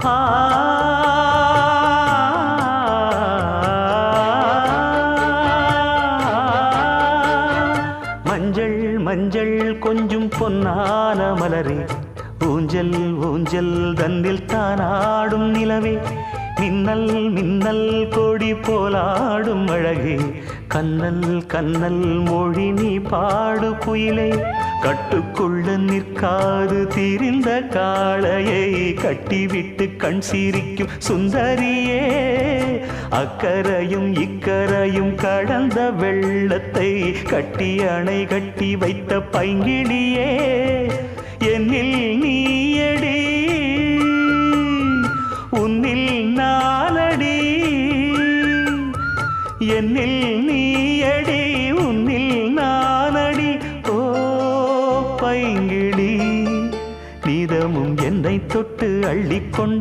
ஆ மஞ்சள் மஞ்சள் கொஞ்சம் பொன்னான மலரே, ஊஞ்சல் ஊஞ்சல் தன்னில் தானாடும் நிலவே, மின்னல் மின்னல் கொடி போலாடும் அழகே, கண்ணல் கண்ணல் மொழி நீ பாடு குயிலே, கட்டுக்குள்ள நிற்காது திரிந்த காளையை கட்டிவிட்டு கண் சிரிக்கும் சுந்தரியே, அக்கரையும் இக்கரையும் கடந்த வெள்ளத்தை கட்டி அணை கட்டி வைத்த பைங்கிளியே, என்னில் நீயடி உன்னில் நானடி, என்னில் நீயடி உன்னில் நானடி. ஓ பைங்கிளி, நீதமும் என்னை தொட்டு அள்ளிக்கொண்டு